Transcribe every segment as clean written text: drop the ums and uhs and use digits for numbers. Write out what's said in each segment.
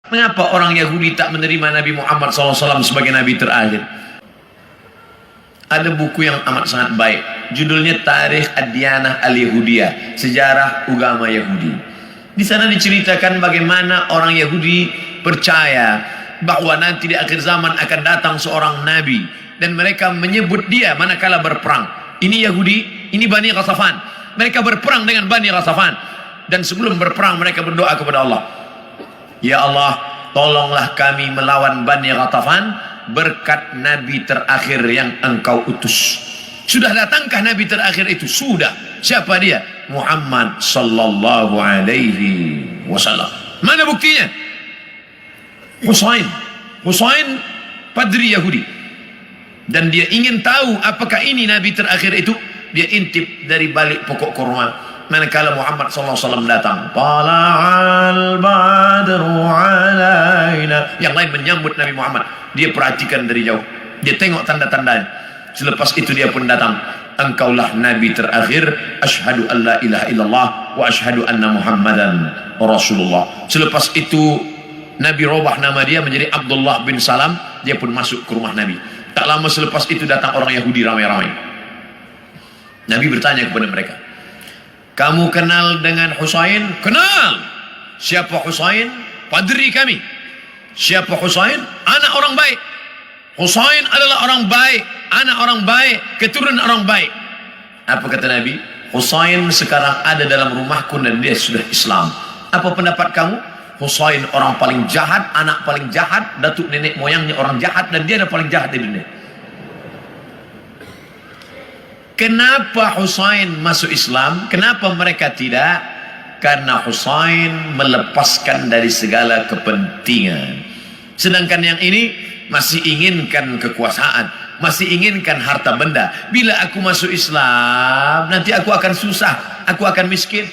Mengapa orang Yahudi tak menerima Nabi Muhammad SAW sebagai Nabi terakhir? Ada buku yang amat sangat baik, judulnya Tarikh Ad-Diyanah Al-Yahudiyah, sejarah agama Yahudi. Di sana diceritakan bagaimana orang Yahudi percaya bahwa nanti di akhir zaman akan datang seorang Nabi, dan mereka menyebut dia manakala berperang. Ini Yahudi, ini Bani Ghatafan. Mereka berperang dengan Bani Ghatafan, dan sebelum berperang mereka berdoa kepada Allah, ya Allah, tolonglah kami melawan Bani Ghatafan berkat Nabi terakhir yang engkau utus. Sudah datangkah Nabi terakhir itu? Sudah. Siapa dia? Muhammad sallallahu alaihi wasallam. Mana buktinya? Husain padri Yahudi, dan dia ingin tahu apakah ini Nabi terakhir itu. Dia intip dari balik pokok kurma manakala Muhammad SAW datang. Tala'al badru alaina. Yang lain menyambut Nabi Muhammad, dia perhatikan dari jauh, dia tengok tanda-tandanya. Selepas itu dia pun datang. Engkaulah Nabi terakhir. Asyhadu an la ilaha illallah wa asyhadu anna Muhammadan Rasulullah. Selepas itu Nabi robah nama dia menjadi Abdullah bin Salam. Dia pun masuk ke rumah Nabi. Tak lama selepas itu datang orang Yahudi ramai-ramai. Nabi bertanya kepada mereka, kamu kenal dengan Husain? Kenal. Siapa Husain? Padri kami. Siapa Husain? Anak orang baik. Husain adalah orang baik, anak orang baik, keturunan orang baik. Apa kata Nabi? Husain sekarang ada dalam rumahku dan dia sudah Islam. Apa pendapat kamu? Husain orang paling jahat, anak paling jahat, datuk nenek moyangnya orang jahat, dan dia adalah paling jahat di dunia. Kenapa Husain masuk Islam? Kenapa mereka tidak? Karena Husain melepaskan dari segala kepentingan. Sedangkan yang ini masih inginkan kekuasaan, masih inginkan harta benda. Bila aku masuk Islam, nanti aku akan susah, aku akan miskin.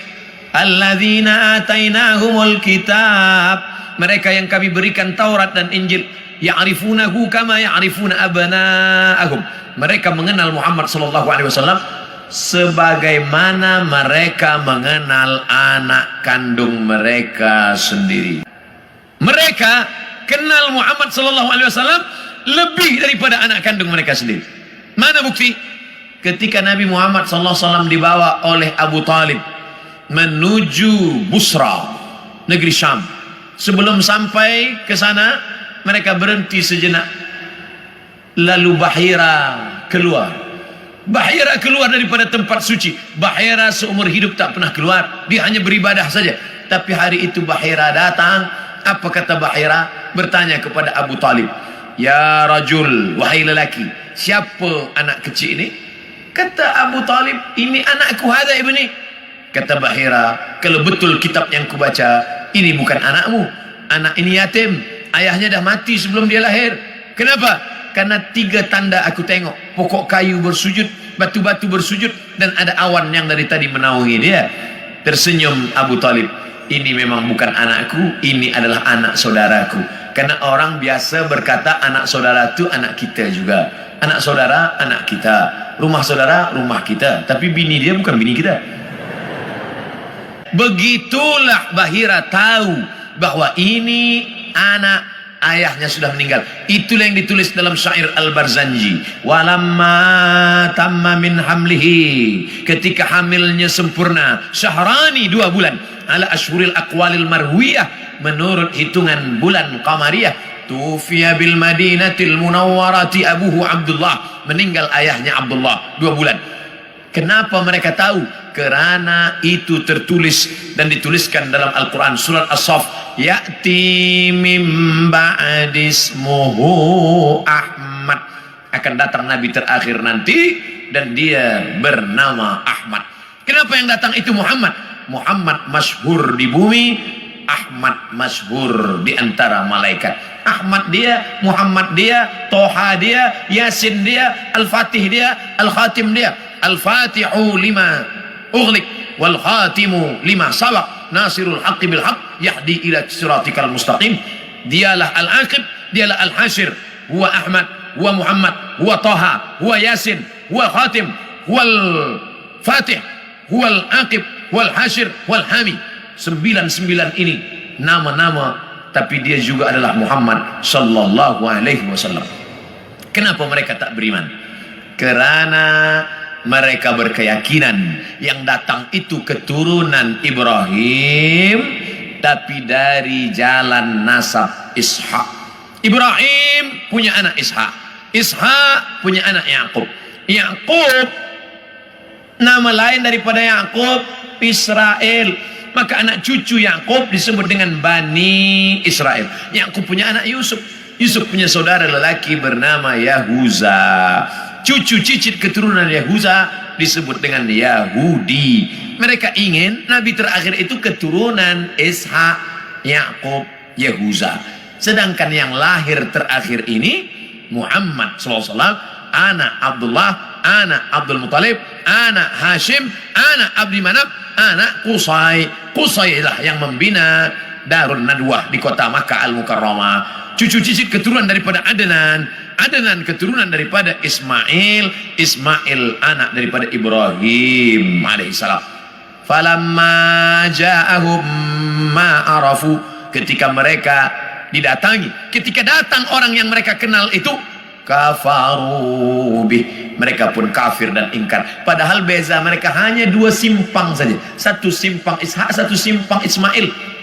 Alladzina atainahumul kitab, mereka yang kami berikan Taurat dan Injil, ya'rifunahu kama ya'rifuna abna'ahum. Mereka mengenal Muhammad SAW sebagaimana mereka mengenal anak kandung mereka sendiri. Mereka kenal Muhammad SAW lebih daripada anak kandung mereka sendiri. Mana bukti? Ketika Nabi Muhammad SAW dibawa oleh Abu Talib menuju Busra, negeri Syam. Sebelum sampai ke sana, mereka berhenti sejenak. Lalu Bahira keluar. Bahira keluar daripada tempat suci. Bahira seumur hidup tak pernah keluar, dia hanya beribadah saja. Tapi hari itu Bahira datang. Apa kata Bahira? Bertanya kepada Abu Talib, ya rajul, wahai lelaki, siapa anak kecil ini? Kata Abu Talib, ini anakku, hadha ibni. Kata Bahira, kalau betul kitab yang kubaca, ini bukan anakmu. Anak ini yatim, ayahnya dah mati sebelum dia lahir. Kenapa? Karena 3 tanda aku tengok. Pokok kayu bersujud, batu-batu bersujud, dan ada awan yang dari tadi menaungi dia. Tersenyum Abu Talib, ini memang bukan anakku, ini adalah anak saudaraku. Karena orang biasa berkata anak saudara itu anak kita juga. Anak saudara, anak kita. Rumah saudara, rumah kita. Tapi bini dia bukan bini kita. Begitulah Bahira tahu bahwa ini anak ayahnya sudah meninggal. Itulah yang ditulis dalam syair Al-Barzanji. Walamma tamma min hamlihi, ketika hamilnya sempurna, syahrani 2 bulan, ala ashhuril aqwalil marwiyah, menurut hitungan bulan qamariyah, tufiya bil madinatil munawwarati abuhu Abdullah, meninggal ayahnya Abdullah 2 bulan. Kenapa mereka tahu? Kerana itu tertulis dan dituliskan dalam Al-Quran surat As-Saff, ya'ti mim ba'dismuhu Ahmad, akan datang Nabi terakhir nanti dan dia bernama Ahmad. Kenapa yang datang itu Muhammad? Muhammad masyhur di bumi, Ahmad masyhur di antara malaikat. Ahmad dia, Muhammad dia, Toha dia, Yasin dia, Al-Fatih dia, Al-Khatim dia. Al-Fatihu lima ughliq wal khatimu lima sabaq, nasirul haqqi bil haqq, yahdi ila siratikal mustaqim. Dialah Al-Aqib, dialah Al-Hashir, huwa Ahmad, huwa Muhammad, huwa Taha, huwa Yasin, huwa Khatim, huwa Al-Fatih, huwa Al-Aqib, huwa Al-Hashir, huwa Al-Hami. 99 ini nama-nama tapi dia juga adalah Muhammad sallallahu alaihi wasallam. Kenapa mereka tak beriman? Karena mereka berkeyakinan yang datang itu keturunan Ibrahim, tapi dari jalan nasab Ishak. Ibrahim punya anak Ishak, Ishak punya anak Yakub. Yakub, nama lain daripada Yakub, Israel. Maka anak cucu Yakub disebut dengan Bani Israel. Yakub punya anak Yusuf, Yusuf punya saudara lelaki bernama Yahuza. Cucu cicit keturunan Yahuza disebut dengan Yahudi. Mereka ingin Nabi terakhir itu keturunan Ishak, Yakub, Yahuza. Sedangkan yang lahir terakhir ini Muhammad SAW, anak Abdullah, anak Abdul Muttalib, anak Hashim, anak Abdi Manaf, anak Qusay. Qusay lah yang membina Darun Nadwah di kota Makkah Al-Mukarramah. Cucu cicit keturunan daripada Adnan, Adnan keturunan daripada Ismail, Ismail anak daripada Ibrahim alaihissalam. Falamma ja'ahum ma arafu, ketika mereka didatangi, ketika datang orang yang mereka kenal itu, kafaru bih, mereka pun kafir dan ingkar. Padahal beza mereka hanya dua simpang saja, satu simpang Ishak, satu simpang Ismail.